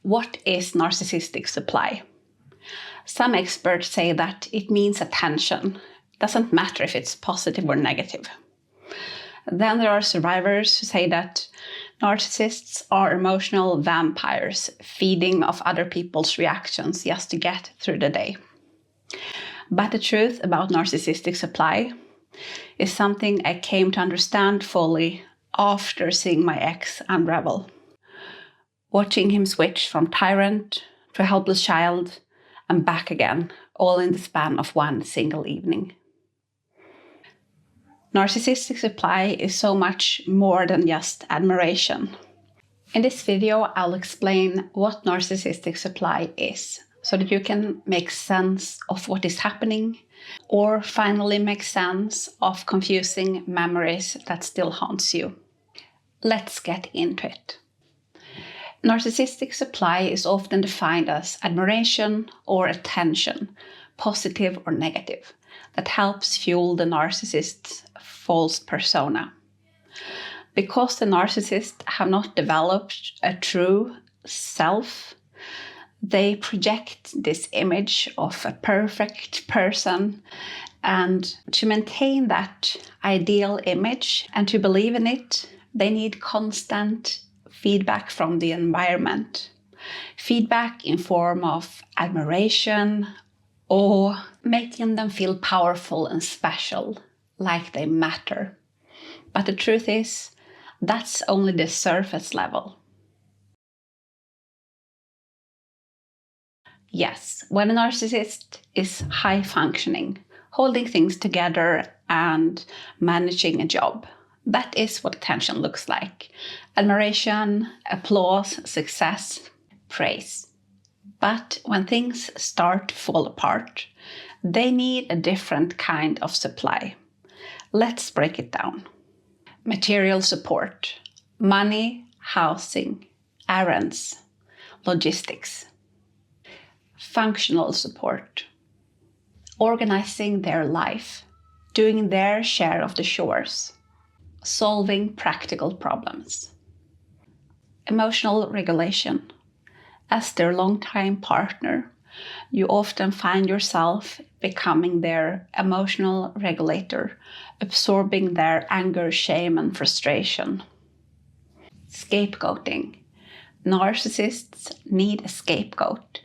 What is narcissistic supply? Some experts say that it means attention. Doesn't matter if it's positive or negative. Then there are survivors who say that narcissists are emotional vampires, feeding off other people's reactions just to get through the day. But the truth about narcissistic supply is something I came to understand fully after seeing my ex unravel. Watching him switch from tyrant to a helpless child and back again, all in the span of one single evening. Narcissistic supply is so much more than just admiration. In this video, I'll explain what narcissistic supply is, so that you can make sense of what is happening, or finally make sense of confusing memories that still haunts you. Let's get into it. Narcissistic supply is often defined as admiration or attention, positive or negative, that helps fuel the narcissist's false persona. Because the narcissists have not developed a true self, they project this image of a perfect person, and to maintain that ideal image and to believe in it, they need constant feedback from the environment. Feedback in form of admiration or making them feel powerful and special, like they matter. But the truth is, that's only the surface level. Yes, when a narcissist is high functioning, holding things together and managing a job, that is what attention looks like. Admiration, applause, success, praise. But when things start to fall apart, they need a different kind of supply. Let's break it down. Material support, money, housing, errands, logistics. Functional support, organizing their life, doing their share of the chores, solving practical problems. Emotional regulation. As their longtime partner, you often find yourself becoming their emotional regulator, absorbing their anger, shame, and frustration. Scapegoating. Narcissists need a scapegoat,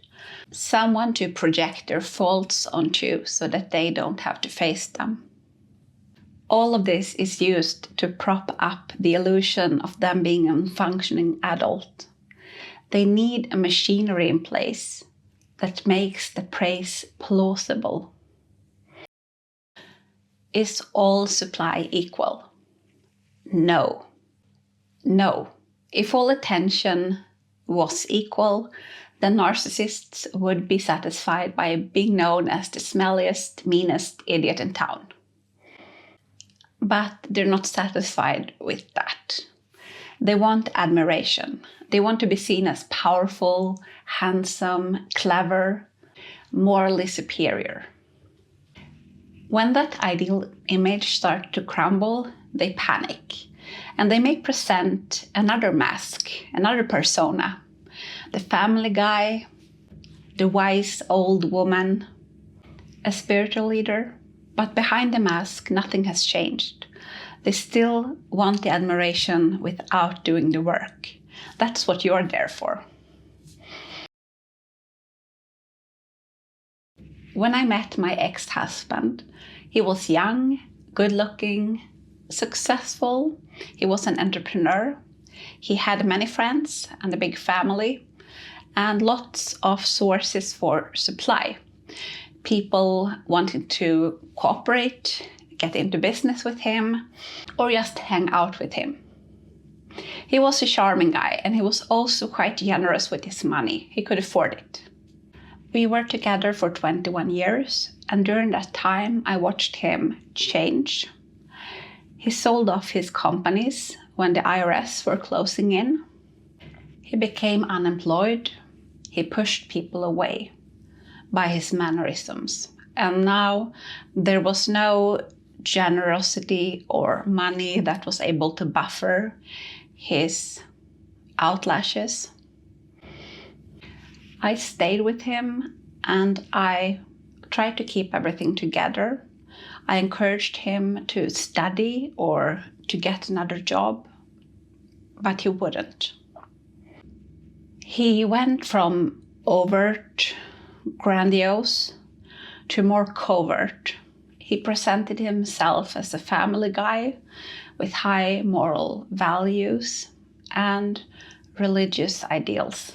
someone to project their faults onto so that they don't have to face them. All of this is used to prop up the illusion of them being a functioning adult. They need a machinery in place that makes the praise plausible. Is all supply equal? No. No. If all attention was equal, then narcissists would be satisfied by being known as the smelliest, meanest idiot in town. But they're not satisfied with that. They want admiration. They want to be seen as powerful, handsome, clever, morally superior. When that ideal image starts to crumble, they panic. And they may present another mask, another persona. The family guy, the wise old woman, a spiritual leader. But behind the mask, nothing has changed. They still want the admiration without doing the work. That's what you're there for. When I met my ex-husband, he was young, good-looking, successful. He was an entrepreneur. He had many friends and a big family and lots of sources for supply. People wanting to cooperate, get into business with him, or just hang out with him. He was a charming guy, and he was also quite generous with his money. He could afford it. We were together for 21 years, and during that time I watched him change. He sold off his companies when the IRS were closing in. He became unemployed. He pushed people away by his mannerisms. And now there was no generosity or money that was able to buffer his outlashes. I stayed with him and I tried to keep everything together. I encouraged him to study or to get another job, but he wouldn't. He went from overt, grandiose, to more covert. He presented himself as a family guy with high moral values and religious ideals.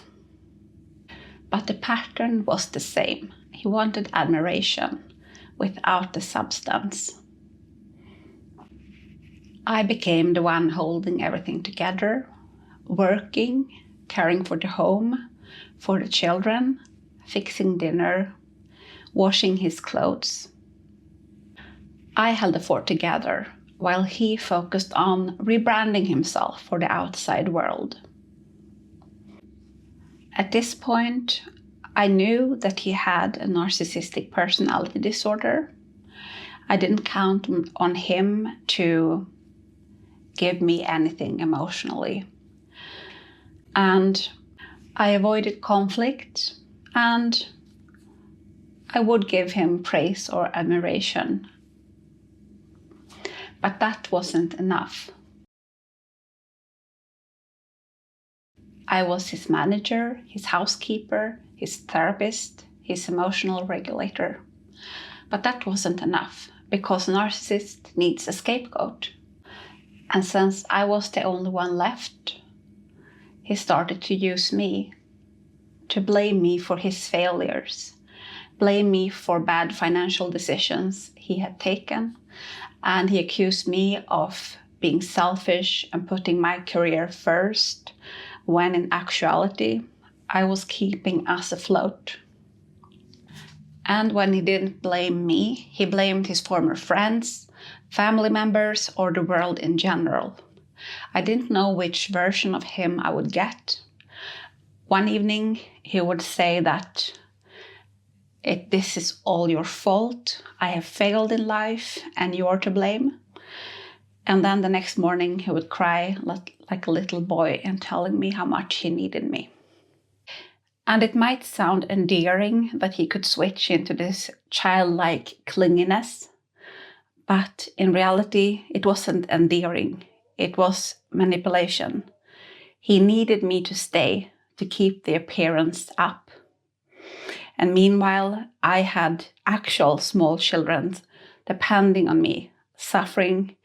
But the pattern was the same. He wanted admiration without the substance. I became the one holding everything together, working, caring for the home, for the children, fixing dinner, washing his clothes. I held the fort together while he focused on rebranding himself for the outside world. At this point, I knew that he had a narcissistic personality disorder. I didn't count on him to give me anything emotionally. And I avoided conflict, and I would give him praise or admiration. But that wasn't enough. I was his manager, his housekeeper, his therapist, his emotional regulator. But that wasn't enough, because a narcissist needs a scapegoat. And since I was the only one left, he started to use me, to blame me for his failures, blame me for bad financial decisions he had taken, and he accused me of being selfish and putting my career first, when in actuality, I was keeping us afloat. And when he didn't blame me, he blamed his former friends, family members, or the world in general. I didn't know which version of him I would get. One evening, he would say that this is all your fault, I have failed in life, and you're to blame. And then the next morning, he would cry like a little boy and telling me how much he needed me. And it might sound endearing that he could switch into this childlike clinginess, but in reality, it wasn't endearing. It was manipulation. He needed me to stay, to keep the appearance up. And meanwhile, I had actual small children depending on me, suffering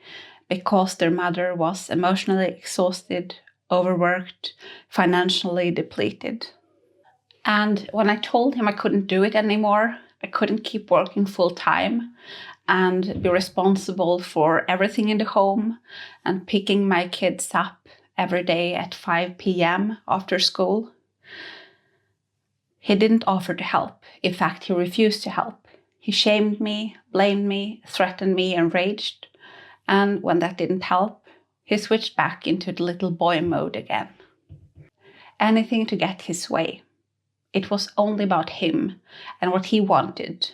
because their mother was emotionally exhausted, overworked, financially depleted. And when I told him I couldn't do it anymore, I couldn't keep working full time and be responsible for everything in the home and picking my kids up every day at 5 p.m. after school, he didn't offer to help. In fact, he refused to help. He shamed me, blamed me, threatened me, and raged. And when that didn't help, he switched back into the little boy mode again. Anything to get his way. It was only about him and what he wanted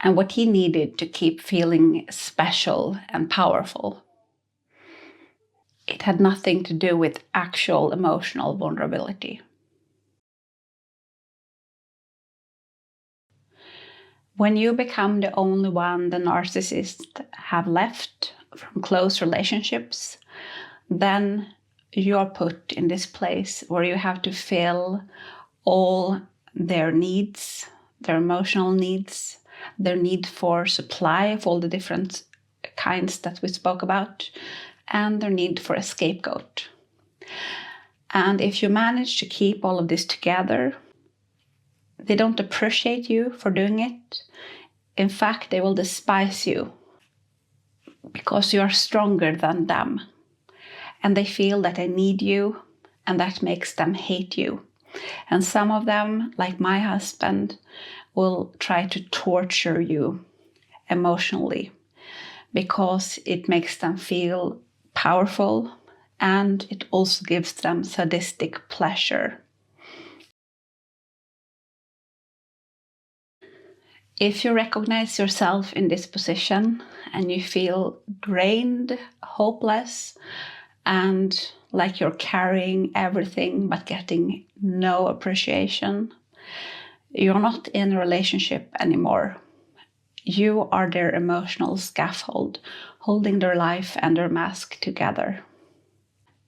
and what he needed to keep feeling special and powerful. It had nothing to do with actual emotional vulnerability. When you become the only one the narcissist have left from close relationships, then you're put in this place where you have to fill all their needs, their emotional needs, their need for supply of all the different kinds that we spoke about, and their need for a scapegoat. And if you manage to keep all of this together, they don't appreciate you for doing it. In fact, they will despise you because you are stronger than them. And they feel that they need you, and that makes them hate you. And some of them, like my husband, will try to torture you emotionally because it makes them feel powerful, and it also gives them sadistic pleasure. If you recognize yourself in this position and you feel drained, hopeless, and like you're carrying everything but getting no appreciation. You're not in a relationship anymore. You are their emotional scaffold, holding their life and their mask together.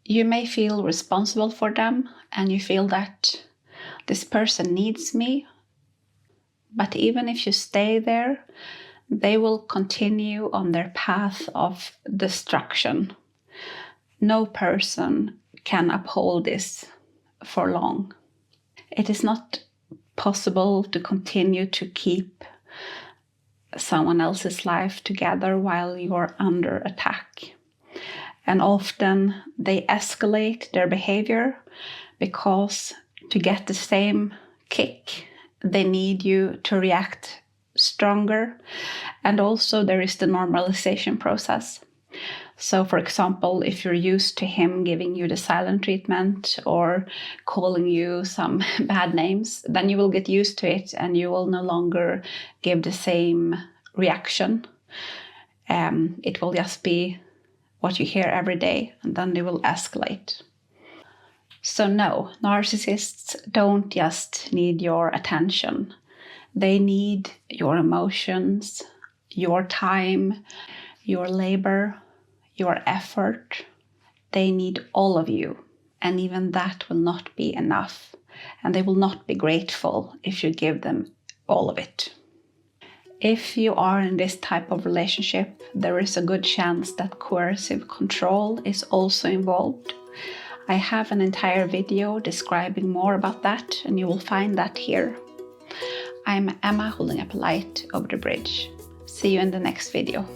You may feel responsible for them, and you feel that this person needs me. But even if you stay there, they will continue on their path of destruction. No person can uphold this for long. It is not possible to continue to keep someone else's life together while you're under attack. And often they escalate their behavior because to get the same kick, they need you to react stronger. And also there is the normalization process. So for example, if you're used to him giving you the silent treatment or calling you some bad names, then you will get used to it and you will no longer give the same reaction. It will just be what you hear every day, and then they will escalate. So no, narcissists don't just need your attention. They need your emotions, your time, your labor, your effort. They need all of you, and even that will not be enough. And they will not be grateful if you give them all of it. If you are in this type of relationship, there is a good chance that coercive control is also involved. I have an entire video describing more about that, and you will find that here. I'm Emma holding up a light over the bridge. See you in the next video.